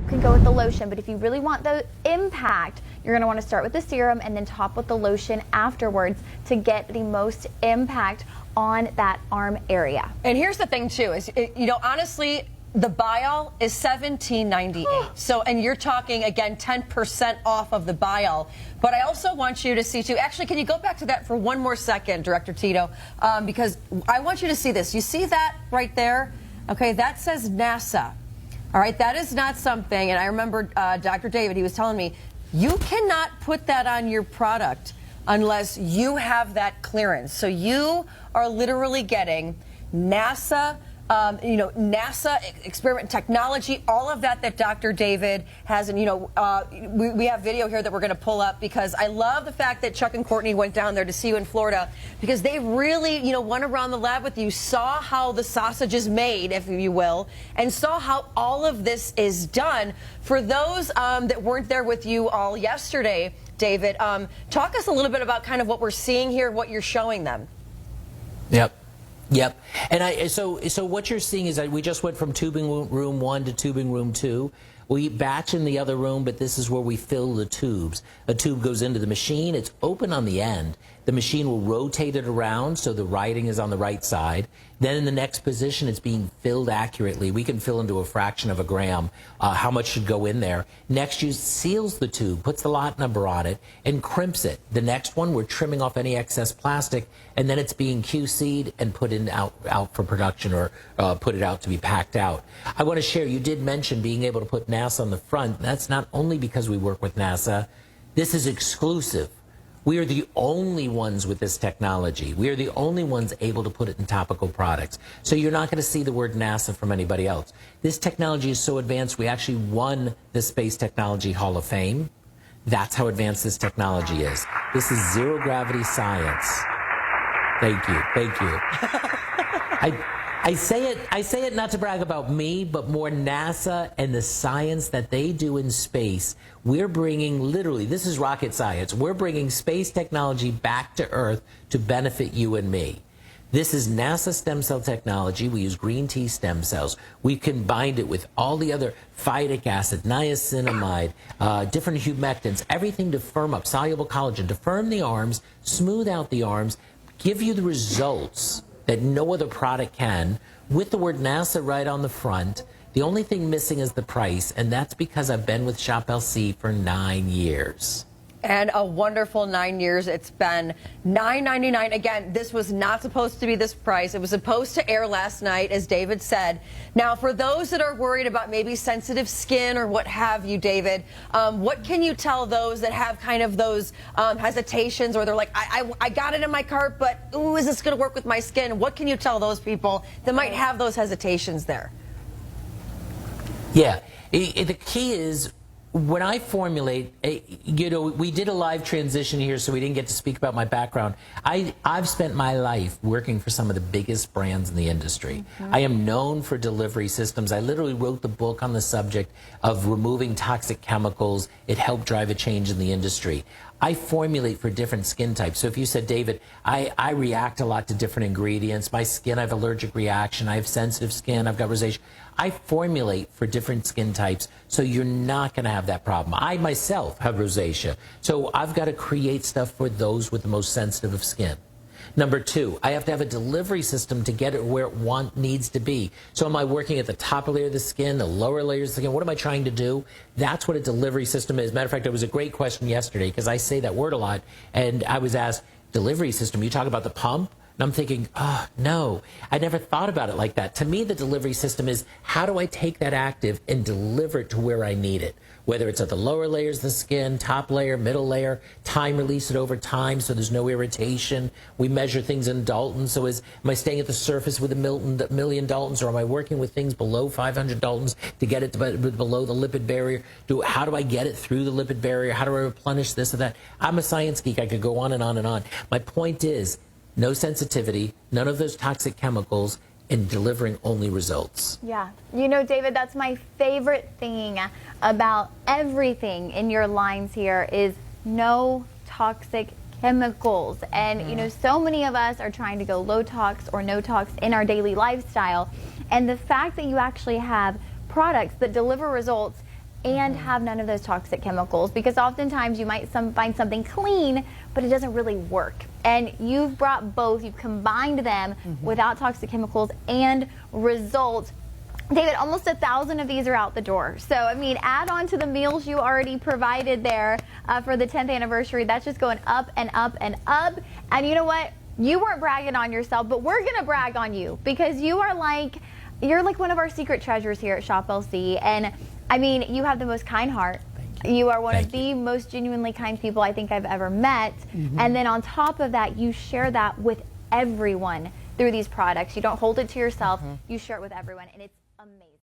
can go with the lotion, but if you really want the impact, you're going to want to start with the serum and then top with the lotion afterwards to get the most impact on that arm area. And here's the thing too, is honestly, the buy-all is $17.98. So, and you're talking again 10% off of the buy-all. But I also want you to see too. Actually, can you go back to that for one more second, Director Tito? Because I want you to see this. You see that right there? Okay, that says NASA. All right, that is not something. And I remember Dr. David. He was telling me you cannot put that on your product unless you have that clearance. So you are literally getting NASA. NASA experiment technology, all of that Dr. David has, and we have video here that we're going to pull up because I love the fact that Chuck and Courtney went down there to see you in Florida because they really, went around the lab with you, saw how the sausage is made, if you will, and saw how all of this is done. For those that weren't there with you all yesterday, David, talk us a little bit about kind of what we're seeing here, what you're showing them. Yep. And so what you're seeing is that we just went from tubing room 1 to tubing room 2. We batch in the other room, but this is where we fill the tubes. A tube goes into the machine. It's open on the end. The machine will rotate it around so the writing is on the right side. Then in the next position, it's being filled accurately. We can fill into a fraction of a gram how much should go in there. Next, you seals the tube, puts the lot number on it, and crimps it. The next one, we're trimming off any excess plastic, and then it's being QC'd and put out for production or put it out to be packed out. I want to share, you did mention being able to put NASA on the front. That's not only because we work with NASA. This is exclusive. We are the only ones with this technology. We are the only ones able to put it in topical products. So you're not going to see the word NASA from anybody else. This technology is so advanced, we actually won the Space Technology Hall of Fame. That's how advanced this technology is. This is zero gravity science. Thank you. Thank you. I say it not to brag about me, but more NASA and the science that they do in space. We're bringing, literally, this is rocket science. We're bringing space technology back to Earth to benefit you and me. This is NASA stem cell technology. We use green tea stem cells. We combined it with all the other phytic acid, niacinamide, different humectants, everything to firm up, soluble collagen, to firm the arms, smooth out the arms, give you the results that no other product can, with the word NASA right on the front. The only thing missing is the price, and that's because I've been with Shop LC for 9 years. And a wonderful 9 years. It's been $9.99. Again, this was not supposed to be this price. It was supposed to air last night, as David said. Now, for those that are worried about maybe sensitive skin or what have you, David, what can you tell those that have kind of those hesitations, or they're like, I got it in my cart, but ooh, is this going to work with my skin? What can you tell those people that might have those hesitations there? Yeah, the key is, when I formulate, we did a live transition here, so we didn't get to speak about my background. I've spent my life working for some of the biggest brands in the industry. I am known for delivery systems. I literally wrote the book on the subject of removing toxic chemicals. It helped drive a change in the industry. I formulate for different skin types. So if you said, David, I react a lot to different ingredients. My skin, I have allergic reaction. I have sensitive skin. I've got rosacea. I formulate for different skin types, so you're not going to have that problem. I myself have rosacea, so I've got to create stuff for those with the most sensitive of skin. Number two, I have to have a delivery system to get it where it needs to be. So am I working at the top layer of the skin, the lower layers of the skin? What am I trying to do? That's what a delivery system is. Matter of fact, it was a great question yesterday, because I say that word a lot, and I was asked, delivery system, you talk about the pump? And I'm thinking, oh, no, I never thought about it like that. To me, the delivery system is, how do I take that active and deliver it to where I need it? Whether it's at the lower layers of the skin, top layer, middle layer, time release it over time so there's no irritation. We measure things in Daltons. So am I staying at the surface with a million Daltons, or am I working with things below 500 Daltons to get it below the lipid barrier? How do I get it through the lipid barrier? How do I replenish this or that? I'm a science geek. I could go on and on and on. My point is, no sensitivity, none of those toxic chemicals, and delivering only results. Yeah. You know, David, that's my favorite thing about everything in your lines here is no toxic chemicals. And, you know, so many of us are trying to go low tox or no tox in our daily lifestyle. And the fact that you actually have products that deliver results and have none of those toxic chemicals, because oftentimes you might find something clean, but it doesn't really work. And you've brought both, you've combined them without toxic chemicals, and results. David, almost 1,000 of these are out the door. So, I mean, add on to the meals you already provided there for the 10th anniversary. That's just going up and up and up. And you know what? You weren't bragging on yourself, but we're going to brag on you, because you're like one of our secret treasures here at Shop LC. And I mean, you have the most kind heart. You are one of the most genuinely kind people I think I've ever met. And then on top of that, you share that with everyone through these products. You don't hold it to yourself. You share it with everyone, and it's amazing.